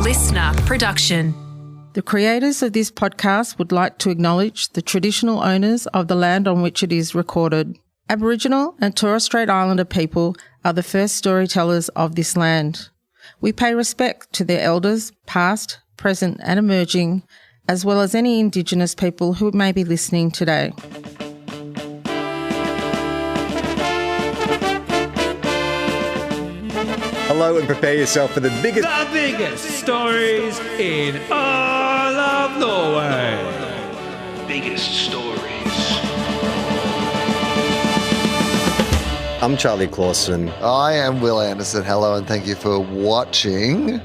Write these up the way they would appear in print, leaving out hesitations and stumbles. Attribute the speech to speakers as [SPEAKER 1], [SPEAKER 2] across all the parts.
[SPEAKER 1] listener production.
[SPEAKER 2] The creators of this podcast would like to acknowledge the traditional owners of the land on which it is recorded. Aboriginal and Torres Strait Islander people are the first storytellers of this land. We pay respect to their elders, past, present and emerging, as well as any Indigenous people who may be listening today.
[SPEAKER 3] Hello and prepare yourself for the biggest
[SPEAKER 4] stories in all of Norway.
[SPEAKER 5] Biggest stories.
[SPEAKER 3] I'm Charlie Clausen.
[SPEAKER 6] I am Wil Anderson. Hello and thank you for watching.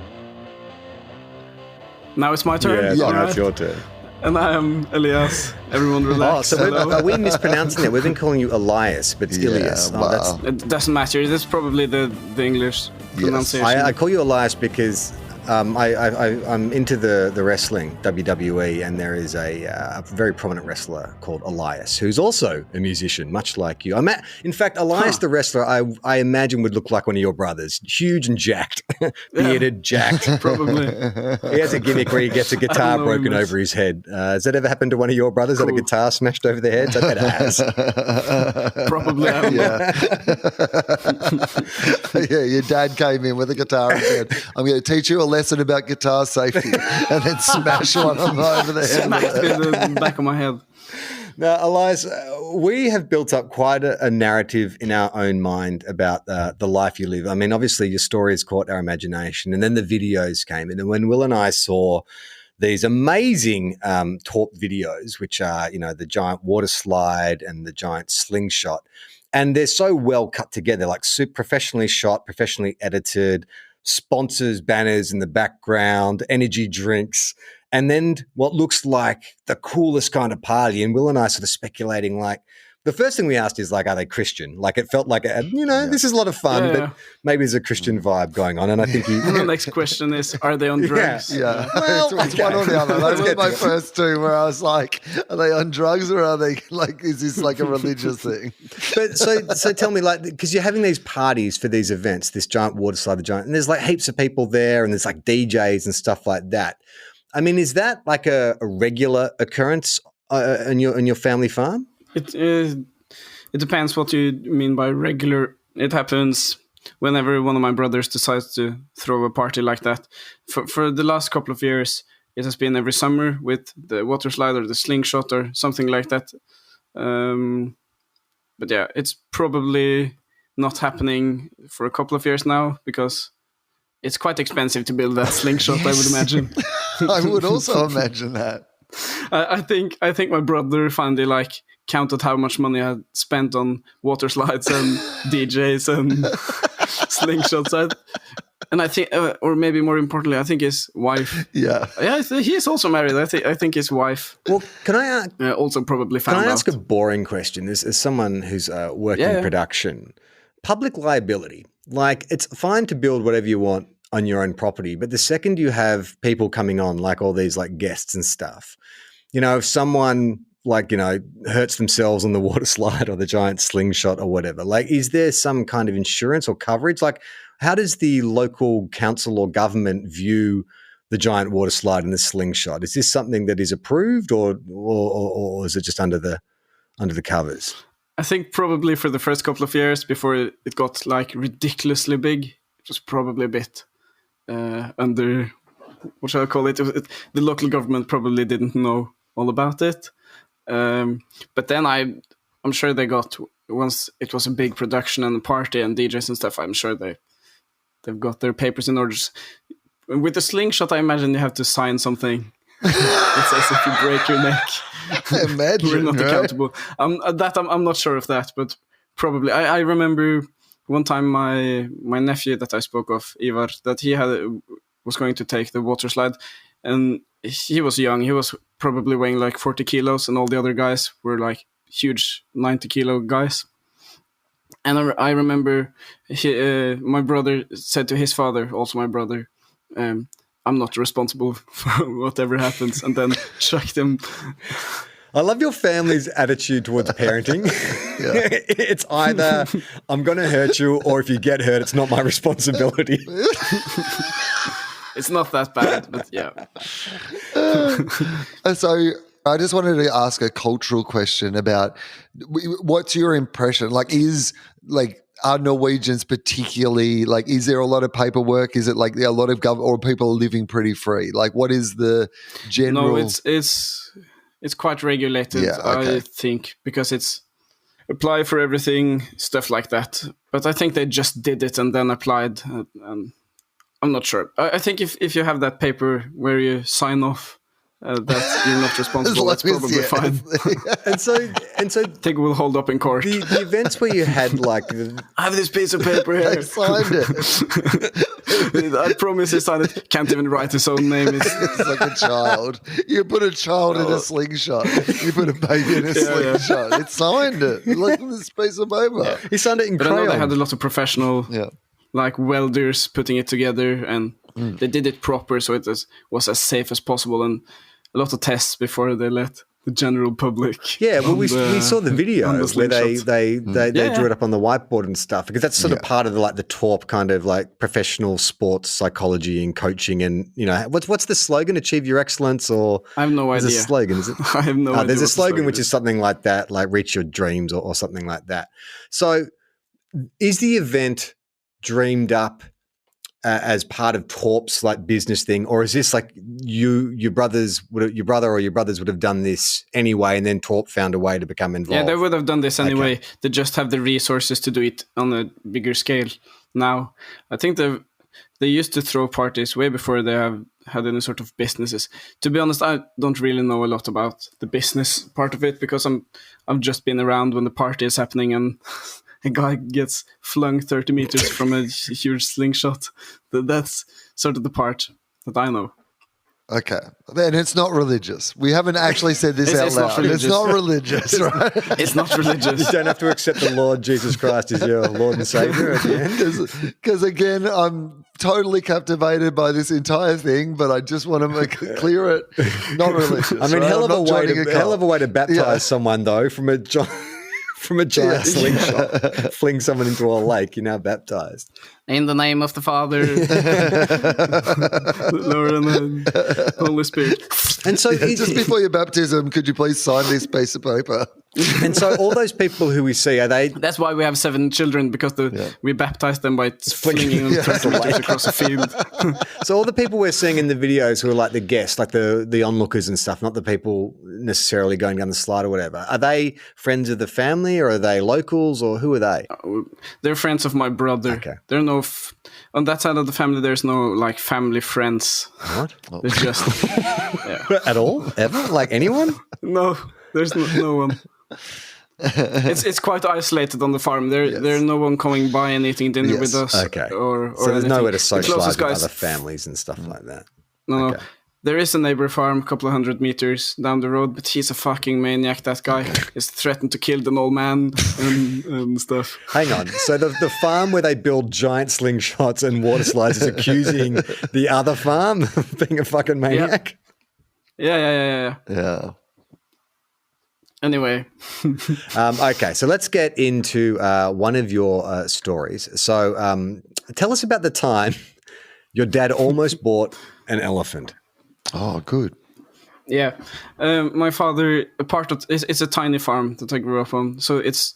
[SPEAKER 7] Now it's my turn.
[SPEAKER 3] Yeah, now it's your turn.
[SPEAKER 7] And I am Elias. Everyone relax.
[SPEAKER 3] Are we mispronouncing it? We've been calling you Elias, but it's Elias.
[SPEAKER 6] Well,
[SPEAKER 7] it doesn't matter. That's probably the English pronunciation.
[SPEAKER 3] I call you Elias because I'm into the wrestling, WWE, and there is a very prominent wrestler called Elias, who's also a musician, much like you. In fact, Elias the wrestler, I imagine would look like one of your brothers, huge and jacked, bearded, jacked.
[SPEAKER 7] Probably.
[SPEAKER 3] He has a gimmick where he gets a guitar broken over his head. Has that ever happened to one of your brothers? Had a guitar smashed over their heads? I bet it has.
[SPEAKER 7] Probably.
[SPEAKER 6] Yeah, your dad came in with a guitar and said, I'm going to teach you a lesson about guitar safety, and then smash one of them over the head.
[SPEAKER 7] Smacked in the back of my head.
[SPEAKER 3] Now, Elias, we have built up quite a narrative in our own mind about the life you live. I mean, obviously your story has caught our imagination, and then the videos came in. And when Wil and I saw these amazing TOFOP videos, which are, the giant water slide and the giant slingshot, and they're so well cut together, like super professionally shot, professionally edited, sponsors, banners in the background, energy drinks, and then what looks like the coolest kind of party. And Wil and I sort of speculating, like, the first thing we asked is, like, are they Christian? Like, it felt like, this is a lot of fun, but maybe there's a Christian vibe going on. And I think
[SPEAKER 7] the next question is, are they on drugs?
[SPEAKER 6] Yeah. Well, it's one or the other. Those were my first two where I was like, are they on drugs or are they, like, is this like a religious thing?
[SPEAKER 3] But so tell me, like, because you're having these parties for these events, this giant water slide, and there's like heaps of people there and there's like DJs and stuff like that. I mean, is that like a regular occurrence in your family farm?
[SPEAKER 7] It depends what you mean by regular. It happens whenever one of my brothers decides to throw a party like that. For the last couple of years, it has been every summer with the water slide or the slingshot or something like that. But yeah, it's probably not happening for a couple of years now because it's quite expensive to build that slingshot, I would imagine.
[SPEAKER 6] I would also imagine that.
[SPEAKER 7] I think my brother finally counted how much money I had spent on water slides and DJs and slingshots. And I think, or maybe more importantly, I think his wife.
[SPEAKER 6] Yeah,
[SPEAKER 7] he is also married. I think his wife.
[SPEAKER 3] Well, can I
[SPEAKER 7] also probably found out.
[SPEAKER 3] Can I ask a boring question? As someone who's working in production, public liability. Like, it's fine to build whatever you want on your own property, but the second you have people coming on, like all these like guests and stuff, if someone hurts themselves on the water slide or the giant slingshot or whatever, like, is there some kind of insurance or coverage? Like, how does the local council or government view the giant water slide and the slingshot? Is this something that is approved or is it just under the covers?
[SPEAKER 7] I think probably for the first couple of years before it got like ridiculously big, it was probably a bit under, what shall I call it? The local government probably didn't know all about it. But then I'm sure they got, once it was a big production and a party and DJs and stuff, I'm sure they've got their papers in order. With the slingshot, I imagine you have to sign something. It says if you break your neck,
[SPEAKER 6] imagine,
[SPEAKER 7] we're not accountable. I'm not sure of that, but probably. I remember one time my nephew that I spoke of, Ivar, that he was going to take the water slide, and he was young. He was probably weighing like 40 kilos, and all the other guys were like huge 90-kilo guys. And I remember my brother said to his father, also my brother, I'm not responsible for whatever happens, and then chucked him.
[SPEAKER 3] I love your family's attitude towards parenting. It's either I'm going to hurt you, or if you get hurt, it's not my responsibility.
[SPEAKER 7] It's not that bad, but yeah.
[SPEAKER 6] So I just wanted to ask a cultural question about what's your impression? Are Norwegians particularly, is there a lot of paperwork? Is it like a lot of government, or people are living pretty free? Like, what is the general?
[SPEAKER 7] No, it's quite regulated,
[SPEAKER 6] Yeah, okay.
[SPEAKER 7] I think, because it's apply for everything, stuff like that. But I think they just did it and then applied. And I'm not sure. I think if you have that paper where you sign off that you're not responsible, that's probably fine.
[SPEAKER 3] And so
[SPEAKER 7] I think we'll hold up in court.
[SPEAKER 3] the events where you had I
[SPEAKER 7] I have this piece of paper here.
[SPEAKER 6] They signed it.
[SPEAKER 7] I promise he signed it. Can't even write his own name.
[SPEAKER 6] It's like a child. You put a child in a slingshot. You put a baby in a slingshot. It signed it. Look at this piece of paper.
[SPEAKER 3] he signed it in
[SPEAKER 7] But I know
[SPEAKER 3] crayon.
[SPEAKER 7] they had a lot of professional welders putting it together, and they did it proper, so it was as safe as possible, and a lot of tests before they let the general public.
[SPEAKER 3] Yeah, well, we saw the video where they drew it up on the whiteboard and stuff, because that's sort of part of the TORP kind of professional sports psychology and coaching, and what's the slogan? Achieve your excellence, or
[SPEAKER 7] I have no idea.
[SPEAKER 3] There's a slogan, is it?
[SPEAKER 7] I have no idea.
[SPEAKER 3] There's a slogan which is something like that, like reach your dreams or something like that. So, is the event dreamed up as part of TORP's business thing, or is this your brother or your brothers would have done this anyway, and then TORP found a way to become involved?
[SPEAKER 7] Yeah, they would have done this anyway.
[SPEAKER 3] Okay.
[SPEAKER 7] They just have the resources to do it on a bigger scale now. I think they used to throw parties way before they have had any sort of businesses. To be honest, I don't really know a lot about the business part of it, because I've just been around when the party is happening and a guy gets flung 30 meters from a huge slingshot. That's sort of the part that I know.
[SPEAKER 6] Okay. And it's not religious. We haven't actually said this out loud. It's not religious, right?
[SPEAKER 7] It's not religious.
[SPEAKER 3] You don't have to accept the Lord Jesus Christ as your Lord and Savior at the end.
[SPEAKER 6] Because again, I'm totally captivated by this entire thing, but I just want to make it clear it not religious.
[SPEAKER 3] I mean,
[SPEAKER 6] right?
[SPEAKER 3] hell of a way to baptize someone, though, from a giant slingshot. Fling someone into a lake, you're now baptized.
[SPEAKER 7] In the name of the Father, the Lord, and the Holy Spirit.
[SPEAKER 3] And so,
[SPEAKER 6] just before your baptism, could you please sign this piece of paper?
[SPEAKER 3] And so, all those people who we see, are they?
[SPEAKER 7] That's why we have 7 children, because we baptize them by flinging them 30 meters across a field.
[SPEAKER 3] So, all the people we're seeing in the videos who are the guests, the onlookers and stuff, not the people necessarily going down the slide or whatever. Are they friends of the family, or are they locals, or who are they?
[SPEAKER 7] They're friends of my brother.
[SPEAKER 3] Okay.
[SPEAKER 7] There are no on that side of the family. There's no family friends.
[SPEAKER 3] What?
[SPEAKER 7] There's just
[SPEAKER 3] At all? Ever? Anyone?
[SPEAKER 7] No, there's no one. It's quite isolated on the farm. There's no one coming by and eating dinner with us.
[SPEAKER 3] Okay.
[SPEAKER 7] Or
[SPEAKER 3] so there's
[SPEAKER 7] anything.
[SPEAKER 3] nowhere to socialize with
[SPEAKER 7] guys,
[SPEAKER 3] other families and stuff like that.
[SPEAKER 7] No,
[SPEAKER 3] Okay.
[SPEAKER 7] There is a neighbor farm a couple of 100 meters down the road, but he's a fucking maniac. That guy is threatened to kill an old man and stuff.
[SPEAKER 3] Hang on. So the farm where they build giant slingshots and water slides is accusing the other farm of being a fucking maniac?
[SPEAKER 7] Yeah. Anyway.
[SPEAKER 3] Okay, so let's get into one of your stories. So tell us about the time your dad almost bought an elephant.
[SPEAKER 6] Oh, good.
[SPEAKER 7] Yeah. My father, it's a tiny farm that I grew up on, so it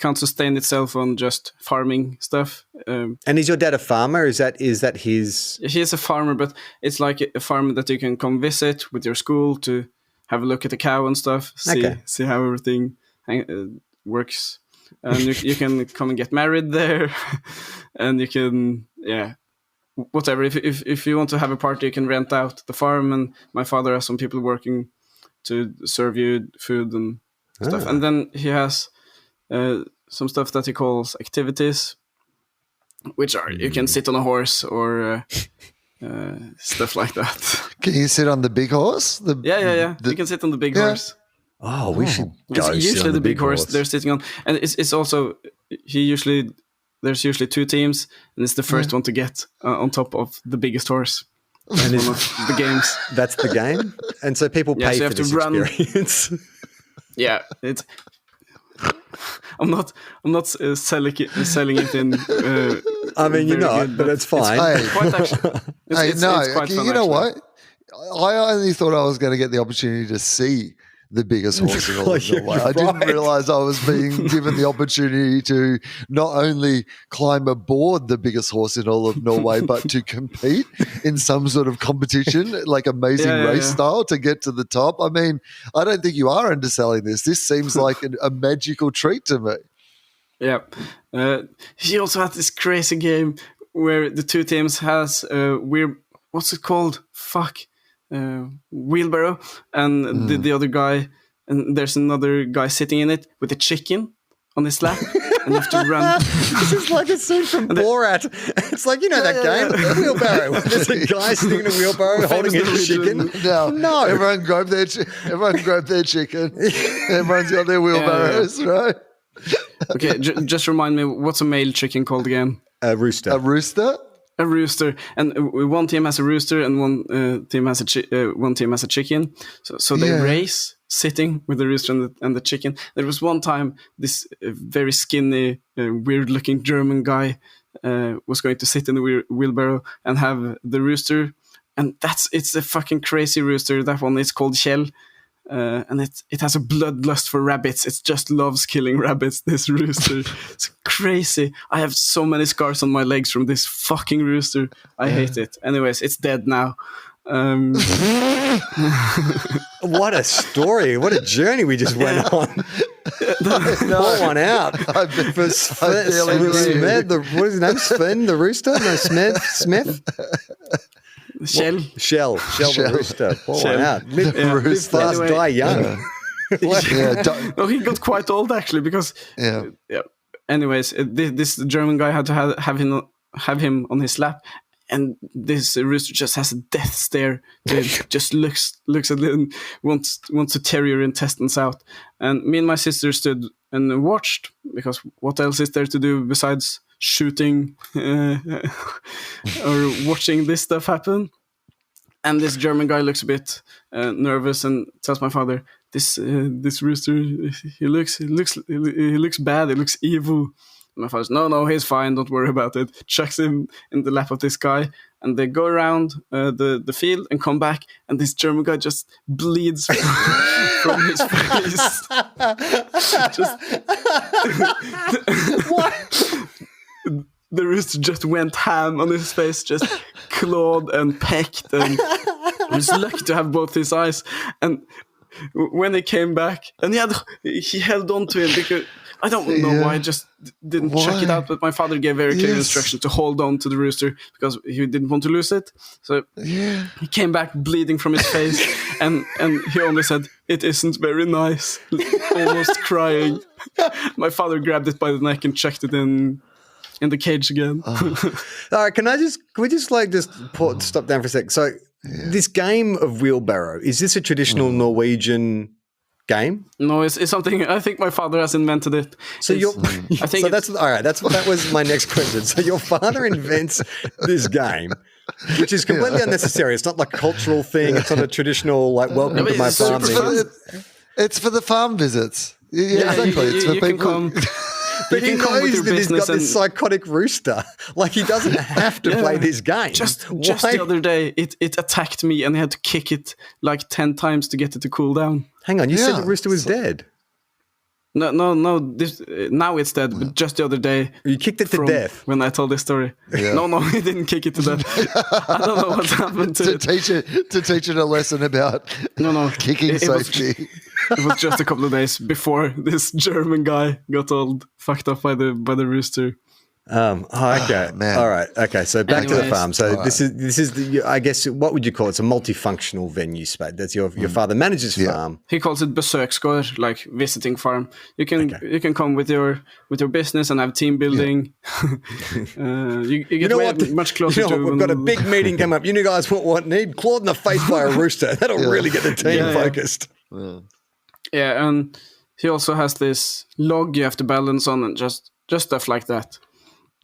[SPEAKER 7] can't sustain itself on just farming stuff.
[SPEAKER 3] And is your dad a farmer? Is that his?
[SPEAKER 7] He is a farmer, but it's like a farm that you can come visit with your school to have a look at the cow and stuff, see how everything works. And you can come and get married there, and you can, whatever. If you want to have a party, you can rent out the farm, and my father has some people working to serve you food and stuff. And then he has some stuff that he calls activities, which are you can sit on a horse or stuff like that.
[SPEAKER 6] Can you sit on the big horse?
[SPEAKER 7] You can sit on the big horse.
[SPEAKER 3] Oh, we should go.
[SPEAKER 7] It's usually the big horse they're sitting on, and it's also there's usually 2 teams, and it's the first one to get on top of the biggest horse. And it's one of the games.
[SPEAKER 3] That's the game, and so people pay
[SPEAKER 7] so you
[SPEAKER 3] for
[SPEAKER 7] have
[SPEAKER 3] this
[SPEAKER 7] to run.
[SPEAKER 3] experience.
[SPEAKER 7] Yeah, it's I'm not selling it in.
[SPEAKER 3] I mean, you're not,
[SPEAKER 7] good,
[SPEAKER 3] but it's fine.
[SPEAKER 6] Hey,
[SPEAKER 7] Quite actually. It's quite fun,
[SPEAKER 6] you know
[SPEAKER 7] actually.
[SPEAKER 6] what? I only thought I was going to get the opportunity to see the biggest horse in all of
[SPEAKER 3] You're
[SPEAKER 6] Norway. I didn't
[SPEAKER 3] right.
[SPEAKER 6] realize I was being given the opportunity to not only climb aboard the biggest horse in all of Norway, but to compete in some sort of competition, like amazing race style to get to the top. I mean, I don't think you are underselling this. This seems like a magical treat to me.
[SPEAKER 7] Yeah. He also had this crazy game where the two teams has what's it called? Wheelbarrow, and the other guy, and there's another guy sitting in it with a chicken on his lap, and you have to run.
[SPEAKER 3] This is like a scene from Borat. It's like, that game, the wheelbarrow. There's a guy sitting in a wheelbarrow holding a chicken.
[SPEAKER 6] No, everyone grab their chicken. Everyone's got their wheelbarrows, right?
[SPEAKER 7] Okay, just remind me, what's a male chicken called again?
[SPEAKER 3] A rooster.
[SPEAKER 6] A rooster?
[SPEAKER 7] A rooster, and one team has a rooster, and one team has a chicken. So they race sitting with the rooster and the chicken. There was one time this very skinny, weird-looking German guy was going to sit in the wheelbarrow and have the rooster, and it's a fucking crazy rooster. That one is called Kjell. And it has a bloodlust for rabbits. It just loves killing rabbits, this rooster. It's crazy. I have so many scars on my legs from this fucking rooster. I hate it. Anyways, it's dead now.
[SPEAKER 3] What a story. What a journey we just went on. Pour one out. For Smed, what is his name? Sven the rooster? No, Smith?
[SPEAKER 7] Shell
[SPEAKER 3] the rooster. Pour one out. Live fast, die young.
[SPEAKER 7] No, he got quite old actually because. Yeah. Anyways, this German guy had to have him on his lap, and this rooster just has a death stare. It just looks at it and wants to tear your intestines out. And me and my sister stood and watched, because what else is there to do besides shooting or watching this stuff happen? And this German guy looks a bit nervous and tells my father, "This rooster, he looks bad. He looks evil." And my father's, "No, he's fine. Don't worry about it." Chucks him in the lap of this guy, and they go around the field and come back, and this German guy just bleeds from his face.
[SPEAKER 3] What?
[SPEAKER 7] The rooster just went ham on his face, just clawed and pecked, and he was lucky to have both his eyes. And when he came back, and he held on to him because I don't know why, I just didn't check it out, but my father gave very clear instruction to hold on to the rooster because he didn't want to lose it. So he came back bleeding from his face, and he only said, "It isn't very nice," almost crying. My father grabbed it by the neck and chucked it in the cage again.
[SPEAKER 3] All right, can we just stop down for a sec? So this game of wheelbarrow, is this a traditional Norwegian game?
[SPEAKER 7] No, it's something, I think my father has invented it.
[SPEAKER 3] So that was my next question. So your father invents this game, which is completely unnecessary. It's not like a cultural thing. It's not a traditional welcome to my farm thing.
[SPEAKER 6] It's for the farm visits. Yeah, exactly. It's for people.
[SPEAKER 7] Can come.
[SPEAKER 3] But he knows that he's got this psychotic rooster. Like, he doesn't have to play this game.
[SPEAKER 7] Just the other day, it attacked me, and I had to kick it like 10 times to get it to cool down.
[SPEAKER 3] Hang on, you said the rooster was dead.
[SPEAKER 7] No. Now it's dead. But just the other day,
[SPEAKER 3] you kicked it to death
[SPEAKER 7] when I told this story. Yeah. No, he didn't kick it to death. I don't know what happened to it.
[SPEAKER 6] To teach it a lesson about kicking safety.
[SPEAKER 7] It was just a couple of days before this German guy got all fucked up by the rooster.
[SPEAKER 3] Okay.
[SPEAKER 6] Man.
[SPEAKER 3] All right. Okay. So back to the farm. So this is the, I guess, what would you call it? It's a multifunctional venue space. That's your father manages farm.
[SPEAKER 7] He calls it besöksgård, like visiting farm. You can come with your business and have team building. You get much closer to.
[SPEAKER 3] We've got a big meeting coming up. You guys need clawed in the face by a rooster. That'll really get the team focused.
[SPEAKER 7] Yeah, and he also has this log you have to balance on, and just stuff like that.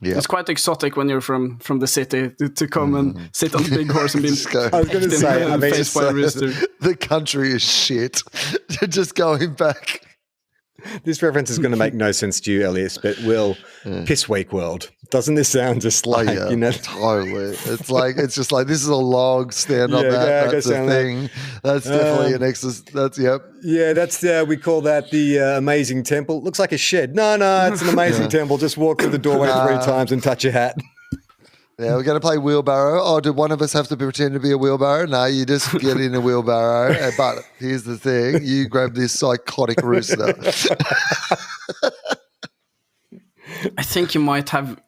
[SPEAKER 7] Yeah. It's quite exotic when you're from the city to come and sit on a big horse and be
[SPEAKER 3] I was going to say,
[SPEAKER 7] faced by a rooster.
[SPEAKER 6] The country is shit. Just going back.
[SPEAKER 3] This reference is going to make no sense to you, Elias, but Will, Piss Week World. Doesn't this sound just like,
[SPEAKER 6] Totally. It's just like, this is a log, stand on that. That's a thing. That's definitely an exercise.
[SPEAKER 3] Yeah, we call that the amazing temple. Looks like a shed. No, it's an amazing temple. Just walk through the doorway 3 times and touch your hat.
[SPEAKER 6] Yeah, we're going to play wheelbarrow. Oh, do one of us have to pretend to be a wheelbarrow? No, you just get in a wheelbarrow. But here's the thing. You grab this psychotic rooster.
[SPEAKER 7] I think you might have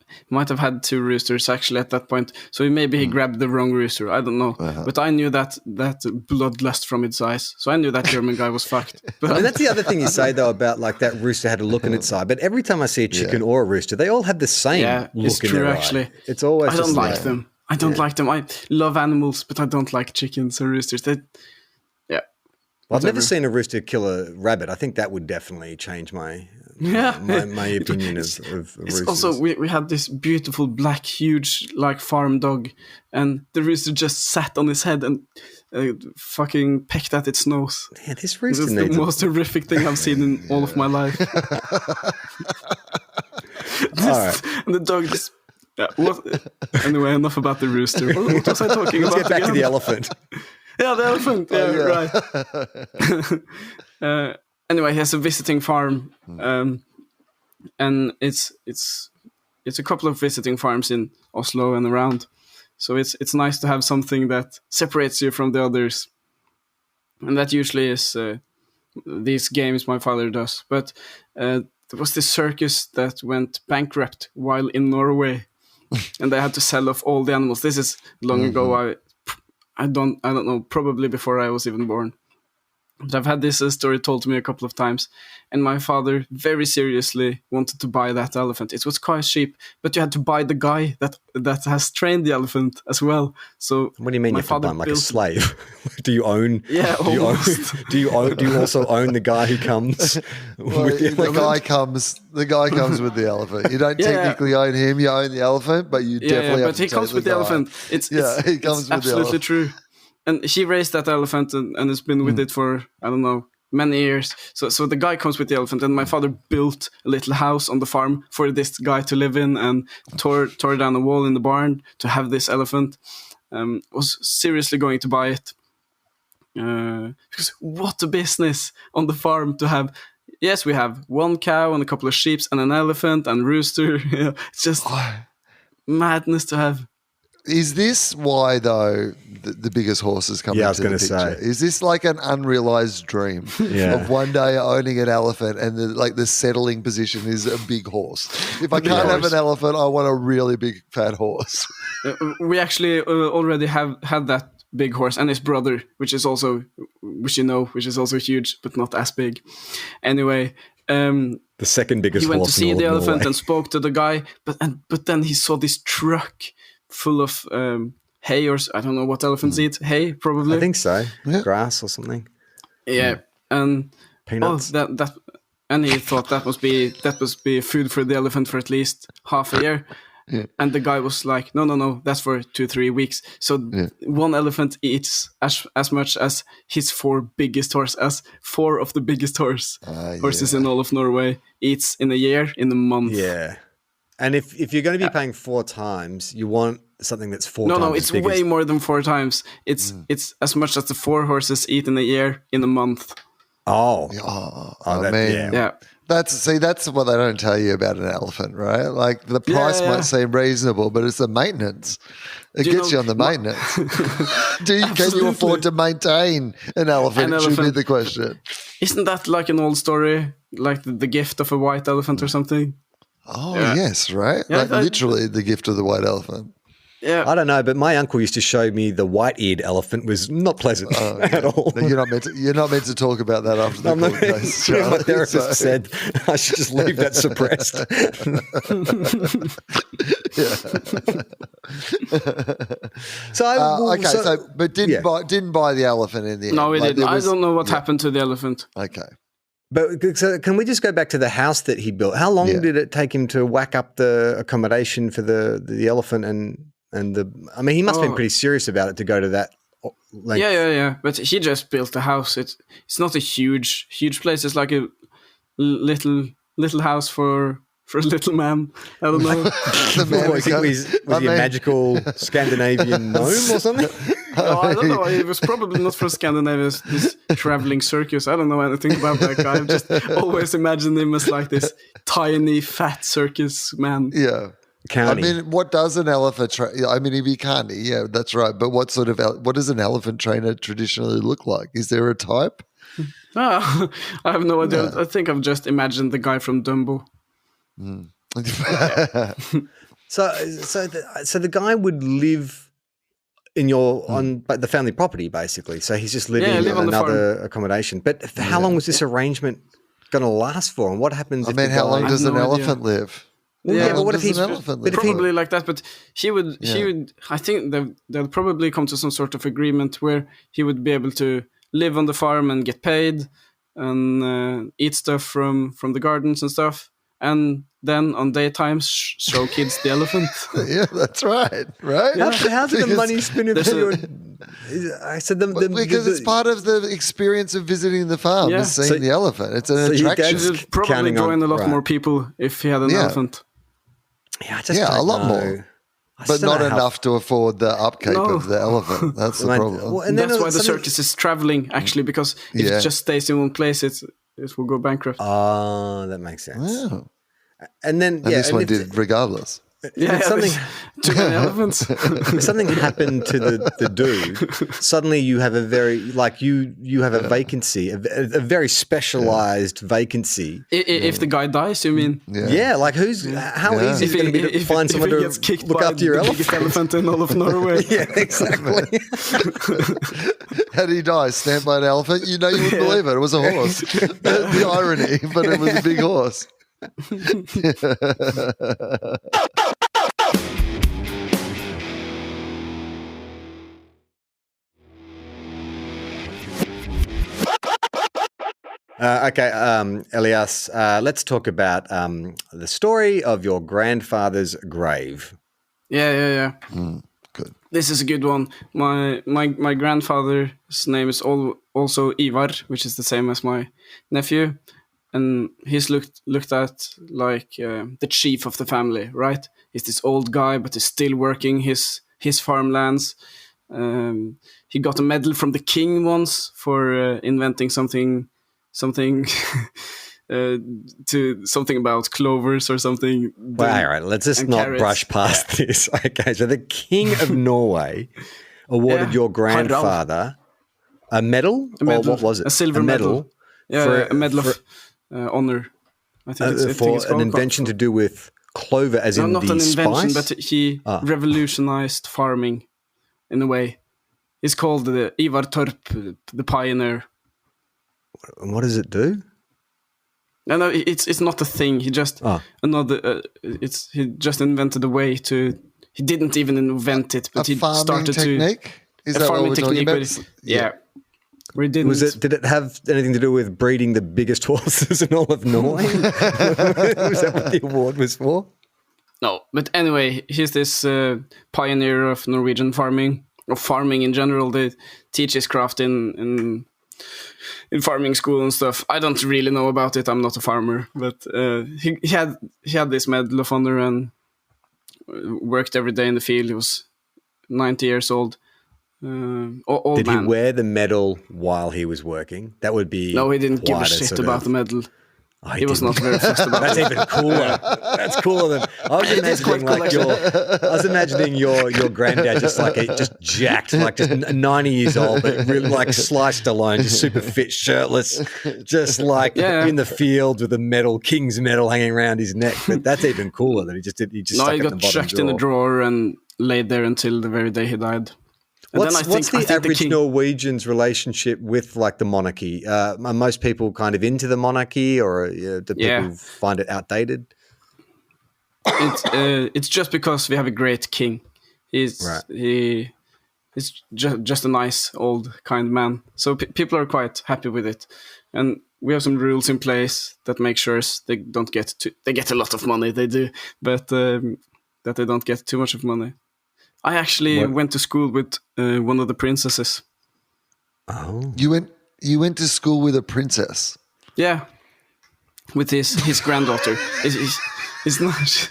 [SPEAKER 7] had 2 roosters actually at that point. So maybe he grabbed the wrong rooster. I don't know. But I knew that bloodlust from its eyes. So I knew that German guy was fucked. But
[SPEAKER 3] I mean, that's the other thing you say though about like that rooster had a look in its eye. But every time I see a chicken or a rooster, they all have the same look
[SPEAKER 7] it's
[SPEAKER 3] in
[SPEAKER 7] true,
[SPEAKER 3] their
[SPEAKER 7] actually.
[SPEAKER 3] eye. It's always.
[SPEAKER 7] I don't like them. I don't like them. I love animals, but I don't like chickens or roosters.
[SPEAKER 3] I've never seen a rooster kill a rabbit. I think that would definitely change my opinion of roosters.
[SPEAKER 7] Also, we had this beautiful black, huge like farm dog, and the rooster just sat on his head and fucking pecked at its nose.
[SPEAKER 3] Yeah, this rooster
[SPEAKER 7] is the most horrific thing I've seen in all of my life. And the dog just. Anyway, enough about the rooster. What was I talking about?
[SPEAKER 3] Let's get back to the elephant.
[SPEAKER 7] Yeah, the elephant. Right. Anyway, he has a visiting farm, and it's a couple of visiting farms in Oslo and around. So it's nice to have something that separates you from the others, and that usually is these games my father does. But there was this circus that went bankrupt while in Norway, and they had to sell off all the animals. This is long ago. I don't know, probably before I was even born. But I've had this story told to me a couple of times, and my father very seriously wanted to buy that elephant. It was quite cheap, but you had to buy the guy that has trained the elephant as well. So
[SPEAKER 3] what do you mean you have to buy him like a slave? Do you own?
[SPEAKER 7] Yeah, almost.
[SPEAKER 3] Do you also own the guy who comes? With
[SPEAKER 6] the guy comes with the elephant. You don't technically own him. You own the elephant, but you definitely.
[SPEAKER 7] But he comes with the elephant. He comes with absolutely true. And he raised that elephant and has been with it for, I don't know, many years. So the guy comes with the elephant, and my father built a little house on the farm for this guy to live in, and tore down a wall in the barn to have this elephant. Was seriously going to buy it. Because what a business on the farm to have. Yes, we have 1 cow and a couple of sheep and an elephant and rooster. It's just madness to have.
[SPEAKER 6] Is this why, though, the biggest horses come into the picture? Is this like an unrealized dream of one day owning an elephant, and the settling position is a big horse? If I can't have an elephant, I want a really big fat horse.
[SPEAKER 7] We actually already have had that big horse and his brother, which is also huge, but not as big. Anyway,
[SPEAKER 3] the second biggest horse.
[SPEAKER 7] He went to see the elephant and spoke to the guy, but then he saw this truck full of hay, or I don't know what elephants eat. Hay, probably.
[SPEAKER 3] I think so. Yeah. Grass or something.
[SPEAKER 7] Yeah, and
[SPEAKER 3] peanuts.
[SPEAKER 7] And he thought that must be food for the elephant for at least half a year.
[SPEAKER 6] Yeah.
[SPEAKER 7] And the guy was like, no, that's for 2-3 weeks. So one elephant eats as much as his 4 biggest horse, as 4 of the biggest horses in all of Norway eats in a year, in a month.
[SPEAKER 3] Yeah. And if you're going to be paying 4 times, you want something that's 4 times.
[SPEAKER 7] No, it's way more than 4 times. It's as much as the 4 horses eat in a year, in a month.
[SPEAKER 3] Oh,
[SPEAKER 6] yeah. That's what they don't tell you about an elephant, right? Like the price might seem reasonable, but it's the maintenance. It gets you on the maintenance. Can you afford to maintain an elephant? Should be the question.
[SPEAKER 7] Isn't that like an old story, like the gift of a white elephant or something?
[SPEAKER 6] Oh, yes, right?
[SPEAKER 7] Yeah,
[SPEAKER 6] literally the gift of the white elephant.
[SPEAKER 7] Yeah.
[SPEAKER 3] I don't know, but my uncle used to show me the white-eared elephant was not pleasant at all.
[SPEAKER 6] No, you're not meant to talk about that after the court case.
[SPEAKER 3] My therapist said I should just leave that suppressed.
[SPEAKER 6] But didn't buy the elephant in the end.
[SPEAKER 7] No, we didn't. I don't know what happened to the elephant.
[SPEAKER 6] Okay.
[SPEAKER 3] But so can we just go back to the house that he built? How long did it take him to whack up the accommodation for the elephant and the? I mean, he must have been pretty serious about it to go to that length.
[SPEAKER 7] Yeah. But he just built a house. It's not a huge place. It's like little house for a little man. I don't know.
[SPEAKER 6] The man
[SPEAKER 3] Was he a magical Scandinavian gnome or something?
[SPEAKER 7] No, I don't know. It was probably not for Scandinavia. This traveling circus. I don't know anything about that guy. I've just always imagined him as like this tiny, fat circus man.
[SPEAKER 6] Yeah.
[SPEAKER 3] Carny.
[SPEAKER 6] I mean, what does an elephant train? I mean, he'd be carny. Yeah, that's right. But what does an elephant trainer traditionally look like? Is there a type?
[SPEAKER 7] I have no idea. I think I've just imagined the guy from Dumbo.
[SPEAKER 3] So the guy would live in on the family property, basically. So he's just living in another accommodation. But how long was this arrangement going to last for? And what happens?
[SPEAKER 6] How long does an elephant live?
[SPEAKER 3] Well, but what if he's
[SPEAKER 6] an elephant live?
[SPEAKER 7] Probably like that, but he would. I think they'll probably come to some sort of agreement where he would be able to live on the farm and get paid and eat stuff from the gardens and stuff, and then on daytimes show kids the elephant.
[SPEAKER 6] Yeah, that's right. Right?
[SPEAKER 3] How did the money spin over your? I said
[SPEAKER 6] because it's part of the experience of visiting the farm, is seeing the elephant. It's an attraction.
[SPEAKER 7] He would probably join a lot more people if he had an elephant.
[SPEAKER 3] Yeah,
[SPEAKER 6] a lot more. But not enough to afford the upkeep of the elephant. That's the problem.
[SPEAKER 3] Well,
[SPEAKER 7] and that's why the circus is traveling, actually, because if it just stays in one place, it will go bankrupt.
[SPEAKER 3] Oh, that makes sense.
[SPEAKER 6] Wow.
[SPEAKER 3] And
[SPEAKER 6] this one did regardless.
[SPEAKER 7] Too many elephants.
[SPEAKER 3] If something happened to the dude, suddenly you have a very you have a vacancy, a very specialized vacancy.
[SPEAKER 7] If the guy dies, you mean?
[SPEAKER 3] Yeah, like how easy is it going to be to find someone to look after your elephant?
[SPEAKER 7] Biggest elephant in all of Norway.
[SPEAKER 3] Yeah, exactly.
[SPEAKER 6] How did he die? Stamped by an elephant? You wouldn't believe it. It was a horse. The irony, but it was a big horse.
[SPEAKER 3] Okay, Elias, let's talk about the story of your grandfather's grave.
[SPEAKER 7] Yeah.
[SPEAKER 6] Good.
[SPEAKER 7] This is a good one. My grandfather's name is also Ivar, which is the same as my nephew, and he's looked at like the chief of the family, right? He's this old guy, but he's still working his farmlands. He got a medal from the king once for inventing something about clovers or something.
[SPEAKER 3] Well, all right, let's just not brush past this. Okay, so the king of Norway awarded your grandfather a medal? Or what was it?
[SPEAKER 7] A silver medal. Yeah, a medal of honor. I think it's
[SPEAKER 3] for
[SPEAKER 7] called,
[SPEAKER 3] an invention to do with clover, as in
[SPEAKER 7] not
[SPEAKER 3] the
[SPEAKER 7] an invention,
[SPEAKER 3] spice?
[SPEAKER 7] but he revolutionized farming in a way. He's called the Ivar Torp, the pioneer.
[SPEAKER 3] And what does it do?
[SPEAKER 7] No, it's not a thing. He just he just invented a way to. He didn't even invent it, but he started
[SPEAKER 6] technique? Is that
[SPEAKER 7] farming
[SPEAKER 6] what we're
[SPEAKER 7] technique.
[SPEAKER 6] talking about?
[SPEAKER 7] Yeah. We didn't.
[SPEAKER 3] Did it have anything to do with breeding the biggest horses in all of Norway? Was that what the award was for?
[SPEAKER 7] No, but anyway, he's this pioneer of Norwegian farming, or farming in general. They teach his craft in farming school and stuff. I don't really know about it. I'm not a farmer, but he had this medal of honor and worked every day in the field. He was 90 years old. Did he wear
[SPEAKER 3] the medal while he was working? That would be
[SPEAKER 7] no. He didn't give a shit about the medal. He was not very fussed about
[SPEAKER 3] it. That's even cooler. That's cooler than I was imagining. Your granddad just jacked, like just 90 years old, but really like sliced alone, just super fit, shirtless, just like in the field with a king's medal hanging around his neck. But that's even cooler that he just
[SPEAKER 7] got chucked in a drawer and laid there until the very day he died.
[SPEAKER 3] What's the average Norwegian's relationship with like the monarchy? Are most people kind of into the monarchy, or do people find it outdated?
[SPEAKER 7] It's just because we have a great king. He's just a nice old kind man. So people are quite happy with it, and we have some rules in place that make sure they don't they get a lot of money. They do, but that they don't get too much of money. I actually went to school with one of the princesses.
[SPEAKER 3] Oh,
[SPEAKER 6] you went to school with a princess?
[SPEAKER 7] Yeah, with his granddaughter. It's not.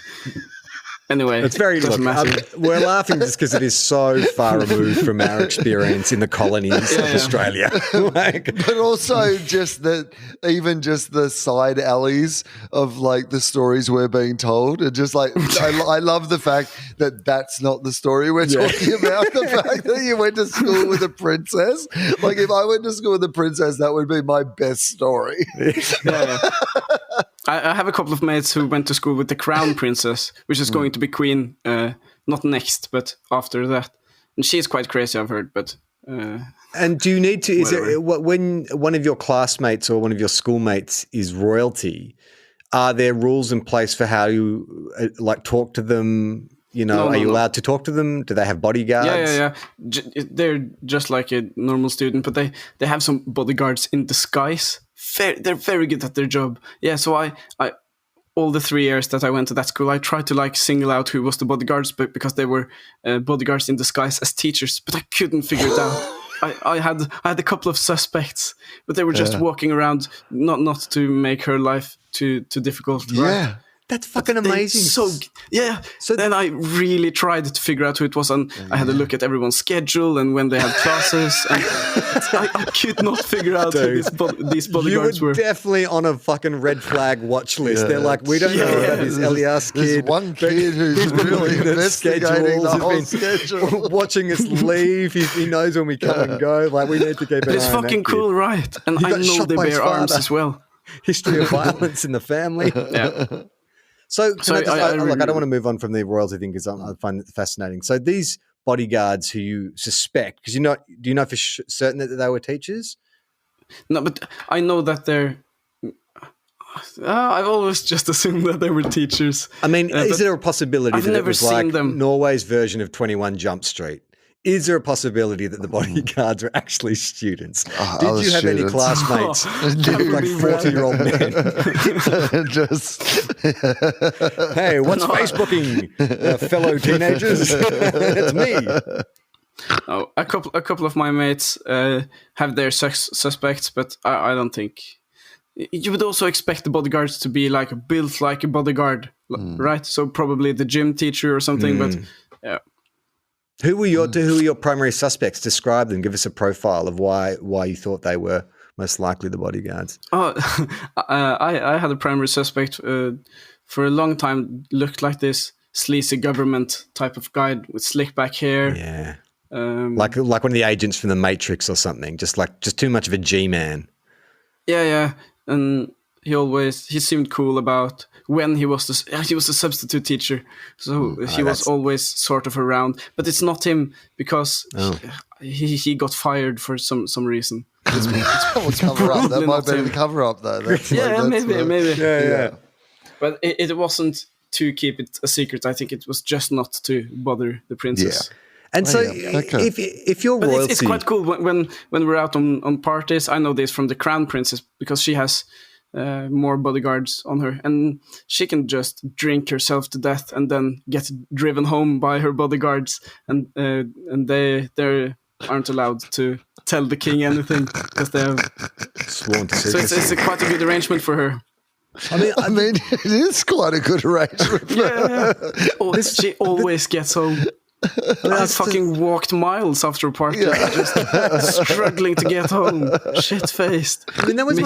[SPEAKER 7] Anyway,
[SPEAKER 3] It's very
[SPEAKER 7] doesn't matter.
[SPEAKER 3] we're laughing just because it is so far removed from our experience in the colonies of Australia.
[SPEAKER 6] But also just even just the side alleys of like the stories we're being told, and just like I love the fact that that's not the story we're talking about. The fact that you went to school with a princess, like if I went to school with a princess, that would be my best story.
[SPEAKER 7] Yeah. I have a couple of mates who went to school with the crown princess, which is going to be queen, not next, but after that. And she's quite crazy, I've heard. But
[SPEAKER 3] and do you need to? Is it when one of your classmates or one of your schoolmates is royalty? Are there rules in place for how you like talk to them? You know, are you allowed to talk to them? Do they have bodyguards?
[SPEAKER 7] Yeah. They're just like a normal student, but they have some bodyguards in disguise. They're very good at their job. Yeah, so I all the 3 years that I went to that school, I tried to like single out who was the bodyguards, but because they were bodyguards in disguise as teachers, but I couldn't figure it out. I had a couple of suspects, but they were just walking around, not to make her life too difficult.
[SPEAKER 6] Yeah.
[SPEAKER 7] Right?
[SPEAKER 3] That's fucking amazing.
[SPEAKER 7] So then I really tried to figure out who it was, and I had to look at everyone's schedule and when they had classes, and I could not figure out who these bodyguards
[SPEAKER 3] you were.
[SPEAKER 7] were.
[SPEAKER 3] Definitely on a fucking red flag watch list. They're like, we don't know about this Elias kid.
[SPEAKER 6] There's one kid who's really investigating the whole schedule.
[SPEAKER 3] Watching us leave. He knows when we come and go. Like, we need to keep an eye on
[SPEAKER 7] But it's
[SPEAKER 3] that
[SPEAKER 7] fucking
[SPEAKER 3] kid.
[SPEAKER 7] cool, right? And
[SPEAKER 3] He
[SPEAKER 7] I
[SPEAKER 3] got
[SPEAKER 7] know
[SPEAKER 3] shot
[SPEAKER 7] they
[SPEAKER 3] by his
[SPEAKER 7] bear arms
[SPEAKER 3] father.
[SPEAKER 7] as well.
[SPEAKER 3] History of violence in the family.
[SPEAKER 7] Yeah.
[SPEAKER 3] So,
[SPEAKER 7] So I
[SPEAKER 3] look, I don't want to move on from the royalty thing because I find it fascinating. So these bodyguards who you suspect, because do you know for certain that they were teachers?
[SPEAKER 7] No, but I know that they're. I've always just assumed that they were teachers.
[SPEAKER 3] I mean, is there a possibility
[SPEAKER 7] I've
[SPEAKER 3] that it
[SPEAKER 7] never
[SPEAKER 3] was
[SPEAKER 7] seen
[SPEAKER 3] like
[SPEAKER 7] them.
[SPEAKER 3] Norway's version of 21 Jump Street? Is there a possibility that the bodyguards were actually students? Did you have any classmates like 40-year-old men?
[SPEAKER 6] Just
[SPEAKER 3] Hey, what's Facebooking, fellow teenagers? It's me.
[SPEAKER 7] Oh, a couple of my mates have their suspects, but I don't think. You would also expect the bodyguards to be like built like a bodyguard, right? So probably the gym teacher or something. But yeah.
[SPEAKER 3] Who were your primary suspects? Describe them. Give us a profile of why you thought they were most likely the bodyguards.
[SPEAKER 7] Oh, I had a primary suspect for a long time. Looked like this sleazy government type of guy with slick back hair.
[SPEAKER 3] Yeah, like one of the agents from the Matrix or something. Just too much of a G-man.
[SPEAKER 7] Yeah, and he seemed cool about when he was a substitute teacher, so he was always sort of around. But it's not him because he got fired for some reason.
[SPEAKER 6] We'll cover up. That might be the cover up though.
[SPEAKER 7] Maybe.
[SPEAKER 3] Yeah.
[SPEAKER 7] But it wasn't to keep it a secret. I think it was just not to bother the princess.
[SPEAKER 6] Yeah.
[SPEAKER 3] And so,
[SPEAKER 6] Okay.
[SPEAKER 3] if you're
[SPEAKER 7] But
[SPEAKER 3] royalty,
[SPEAKER 7] it's quite cool when we're out on parties. I know this from the crown princess because she has more bodyguards on her, and she can just drink herself to death and then get driven home by her bodyguards, and they aren't allowed to tell the king anything because they have
[SPEAKER 3] sworn to
[SPEAKER 7] so
[SPEAKER 3] secrecy.
[SPEAKER 7] it's quite a good arrangement for her.
[SPEAKER 6] I mean, it is quite a good arrangement.
[SPEAKER 7] She always gets home. I fucking walked miles after a party, just struggling to get home, shit-faced.
[SPEAKER 3] I mean, that was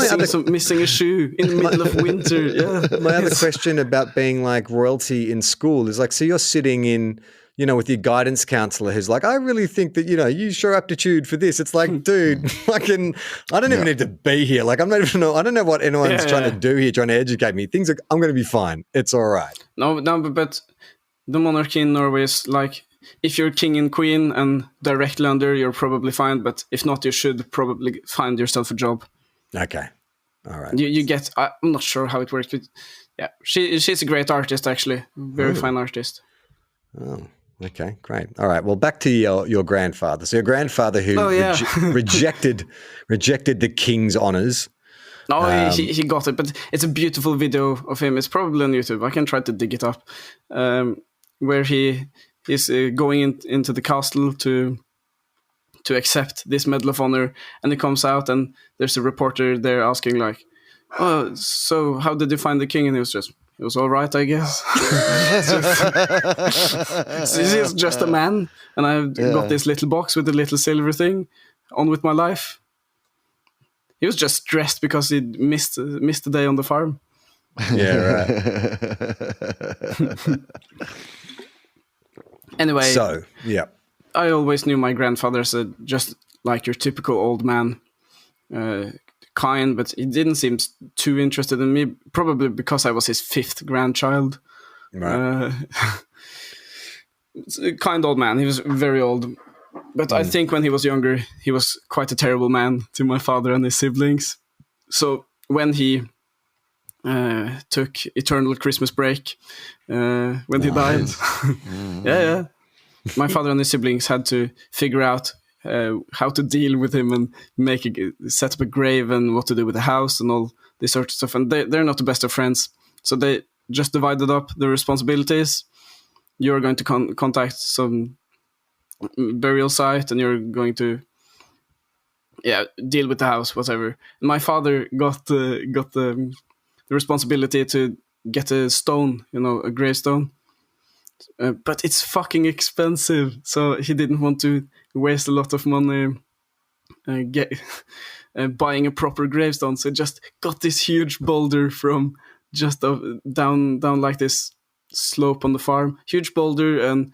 [SPEAKER 7] missing a shoe in the middle of winter. Yeah.
[SPEAKER 3] My other question about being like royalty in school is like, so you're sitting in, with your guidance counselor who's like, I really think that, you show aptitude for this. It's like, dude, I don't even need to be here. Like, I don't know what anyone's trying to do here, trying to educate me. I'm going to be fine. It's all right.
[SPEAKER 7] No, but the monarchy in Norway is like, if you're king and queen and directly under, you're probably fine. But if not, you should probably find yourself a job.
[SPEAKER 3] Okay. All right.
[SPEAKER 7] You get, I'm not sure how it works, but yeah, she's a great artist, actually. Very fine artist.
[SPEAKER 3] Oh, okay, great. All right. Well, back to your grandfather. So your grandfather who rejected the king's honors.
[SPEAKER 7] No, he got it, but it's a beautiful video of him. It's probably on YouTube. I can try to dig it up, where he is going into the castle to accept this Medal of Honor, and he comes out, and there's a reporter there asking like, So how did you find the king? And it was all right, I guess. He's just a man, and I've got this little box with a little silver thing. On with my life. He was just stressed because he missed the day on the farm.
[SPEAKER 3] Yeah, right.
[SPEAKER 7] Anyway,
[SPEAKER 3] So, yeah.
[SPEAKER 7] I always knew my grandfather as just like your typical old man, kind, but he didn't seem too interested in me, probably because I was his 5th grandchild.
[SPEAKER 3] Right.
[SPEAKER 7] It's a kind old man. He was very old. But I think when he was younger, he was quite a terrible man to my father and his siblings. So when he took eternal Christmas break, when he died, my father and his siblings had to figure out how to deal with him and set up a grave and what to do with the house and all this sort of stuff. And they're not the best of friends. So they just divided up the responsibilities. You're going to contact some burial site and you're going to deal with the house, whatever. And my father got the responsibility to get a stone, a gravestone, but it's fucking expensive, so he didn't want to waste a lot of money buying a proper gravestone. So he just got this huge boulder from just down like this slope on the farm, huge boulder, and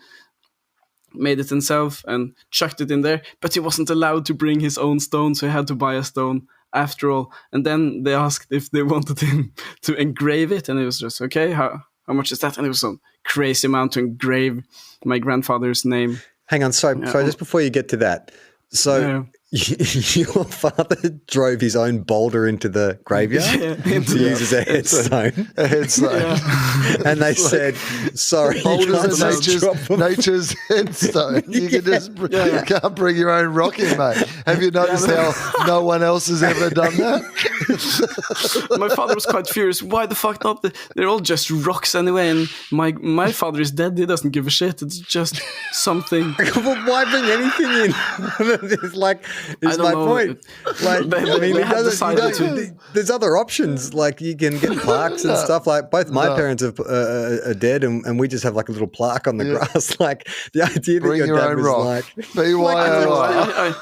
[SPEAKER 7] made it himself and chucked it in there, but he wasn't allowed to bring his own stone, so he had to buy a stone after all. And then they asked if they wanted him to engrave it, and it was just, okay, how much is that? And it was some crazy amount to engrave my grandfather's name.
[SPEAKER 3] Hang on, sorry, just before you get to that. So your father drove his own boulder into the graveyard to use as a headstone.
[SPEAKER 6] A headstone.
[SPEAKER 3] And they said, sorry,
[SPEAKER 6] boulders are nature's headstone. You can't bring your own rock in, mate. Have you noticed how no one else has ever done that?
[SPEAKER 7] My father was quite furious. Why the fuck not? They're all just rocks anyway, and my father is dead. He doesn't give a shit. It's just something.
[SPEAKER 3] Well, why bring anything in? It's like, is my point. Like, there's other options. Like, you can get plaques and stuff. Like, both my parents are dead, and we just have like a little plaque on the grass. Like, the idea that your dad was like,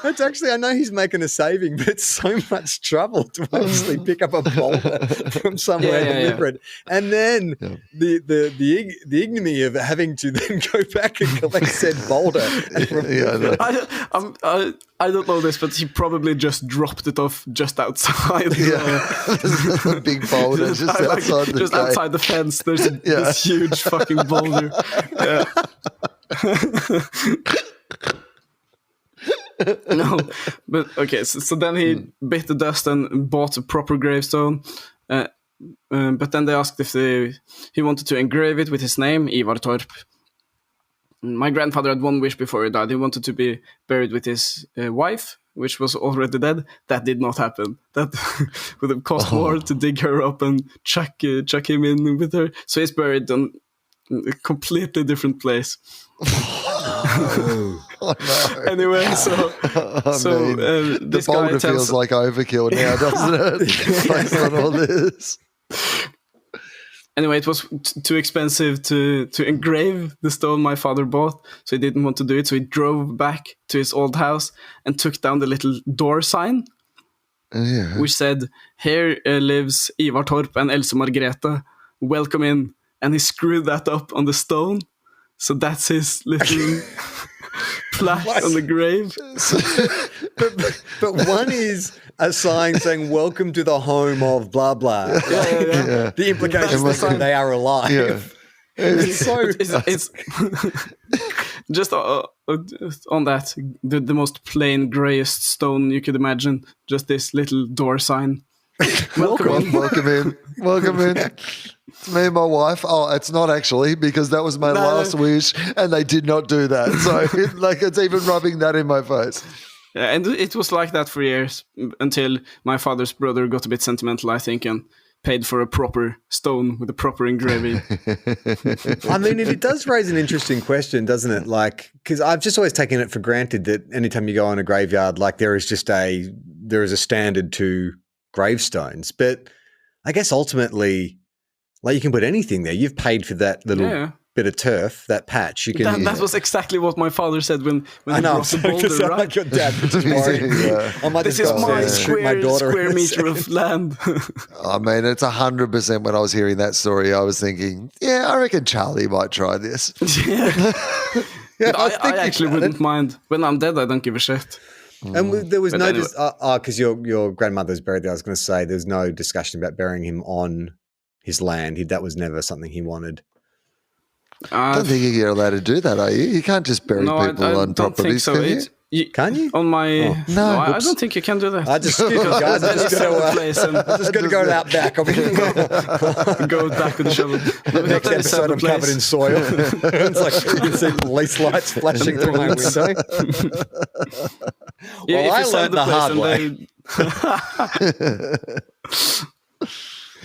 [SPEAKER 3] it's actually, I know he's making a saving, but it's so much trouble to actually pick up a boulder from somewhere deliberate, and then the ignominy of having to then go back and collect said boulder.
[SPEAKER 7] I don't know this, but he probably just dropped it off just outside.
[SPEAKER 6] A big boulder just outside the gate.
[SPEAKER 7] Outside the fence. There's this huge fucking boulder. No, but okay. So then he bit the dust and bought a proper gravestone. But then they asked if he wanted to engrave it with his name, Ivar Torp. My grandfather had one wish before he died. He wanted to be buried with his wife, which was already dead. That did not happen. That would have cost more to dig her up and chuck him in with her. So he's buried in a completely different place. Anyway,
[SPEAKER 6] the boulder feels like overkill now, doesn't it? Based on all this.
[SPEAKER 7] Anyway, it was too expensive to engrave the stone my father bought, so he didn't want to do it. So he drove back to his old house and took down the little door sign, which said, "Here lives Ivar Torp and Else Margrethe. Welcome in." And he screwed that up on the stone, so that's his little plaque on the grave.
[SPEAKER 3] But one is a sign saying "Welcome to the home of blah blah." The implication is that they are alive.
[SPEAKER 6] Yeah.
[SPEAKER 7] It's just on that the most plain greyest stone you could imagine. Just this little door sign.
[SPEAKER 6] Welcome in. It's me and my wife. Oh, it's not actually, because that was my last wish, and they did not do that. So it's even rubbing that in my face.
[SPEAKER 7] Yeah, and it was like that for years until my father's brother got a bit sentimental, I think, and paid for a proper stone with a proper engraving.
[SPEAKER 3] I mean, it does raise an interesting question, doesn't it? Like, because I've just always taken it for granted that anytime you go on a graveyard, like there is a standard to gravestones. But I guess ultimately, like you can put anything there. You've paid for that little bit of turf, that patch. You can.
[SPEAKER 7] That was exactly what my father said when he brought the boulder, right?
[SPEAKER 3] Like your dad, I might
[SPEAKER 7] This
[SPEAKER 3] just
[SPEAKER 7] is
[SPEAKER 3] go
[SPEAKER 7] my
[SPEAKER 3] shoot my daughter
[SPEAKER 7] square
[SPEAKER 3] in the
[SPEAKER 7] meter
[SPEAKER 3] second.
[SPEAKER 7] of land.
[SPEAKER 6] I mean, it's 100% when I was hearing that story, I was thinking, yeah, I reckon Charlie might try this.
[SPEAKER 7] But I actually wouldn't mind. When I'm dead, I don't give a shit.
[SPEAKER 3] And there was
[SPEAKER 7] But
[SPEAKER 3] no,
[SPEAKER 7] anyway.
[SPEAKER 3] because your grandmother's buried there. I was going to say there's no discussion about burying him on his land. That was never something he wanted.
[SPEAKER 6] I don't think you're allowed to do that, are you? You can't just bury people on
[SPEAKER 7] don't think
[SPEAKER 6] properties,
[SPEAKER 7] so.
[SPEAKER 6] can you?
[SPEAKER 3] Can you?
[SPEAKER 7] On my
[SPEAKER 6] No,
[SPEAKER 7] I don't think you can do that.
[SPEAKER 3] I just, guys,
[SPEAKER 7] Then you sell the place and
[SPEAKER 3] just got to go out back. I mean,
[SPEAKER 7] go back with the shovel.
[SPEAKER 3] next episode, I'm covered in soil. It's like you can see police lights flashing through my window.
[SPEAKER 7] Yeah,
[SPEAKER 3] Well,
[SPEAKER 7] if you
[SPEAKER 3] I learned the hard way.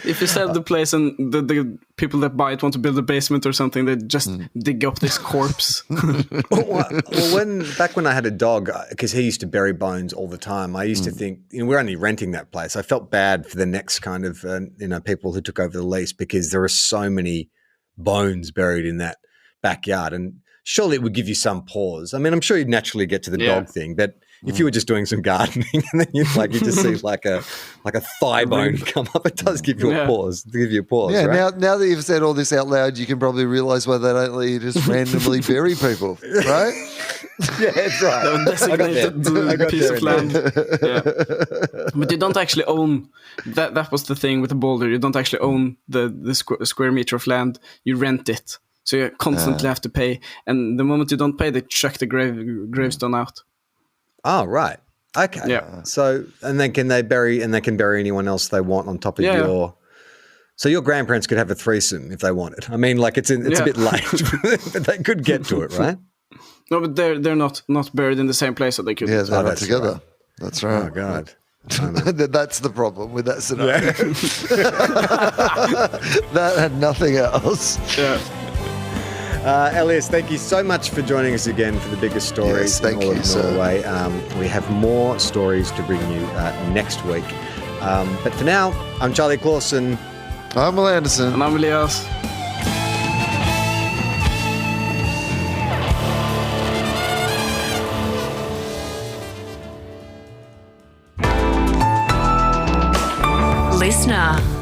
[SPEAKER 7] If you sell the place and the people that buy it want to build a basement or something, they just dig up this corpse.
[SPEAKER 3] Well, back when I had a dog, because he used to bury bones all the time, I used to think, we're only renting that place. I felt bad for the next kind of, people who took over the lease because there are so many bones buried in that backyard. And surely it would give you some pause. I mean, I'm sure you'd naturally get to the dog thing, but if you were just doing some gardening and then you just see like a thigh bone come up, it does give you a pause.
[SPEAKER 6] Yeah,
[SPEAKER 3] right?
[SPEAKER 6] now that you've said all this out loud, you can probably realise why they don't let you just randomly bury people, right?
[SPEAKER 3] Yeah, that's right.
[SPEAKER 7] The designated piece of land. Yeah. But you don't actually own that. That was the thing with the boulder. You don't actually own the square meter of land. You rent it, so you constantly have to pay. And the moment you don't pay, they chuck the gravestone out.
[SPEAKER 3] Oh, right. Okay.
[SPEAKER 7] Yeah.
[SPEAKER 3] So, and then can bury anyone else they want on top of your. So your grandparents could have a threesome if they wanted. I mean, like it's a bit late, but they could get to it, right?
[SPEAKER 7] No, but they're not buried in the same place, so they could.
[SPEAKER 6] Yeah, they're not
[SPEAKER 3] that's
[SPEAKER 6] together.
[SPEAKER 3] right.
[SPEAKER 6] That's right.
[SPEAKER 3] Oh God.
[SPEAKER 6] That's the problem with that scenario. That had nothing else.
[SPEAKER 7] Yeah.
[SPEAKER 3] Elias, thank you so much for joining us again for the biggest stories
[SPEAKER 6] Yes, thank
[SPEAKER 3] in all
[SPEAKER 6] you,
[SPEAKER 3] of
[SPEAKER 6] sir.
[SPEAKER 3] Norway. We have more stories to bring you next week. But for now, I'm Charlie Clausen.
[SPEAKER 6] I'm Will Anderson.
[SPEAKER 7] And I'm Elias.
[SPEAKER 1] Listener.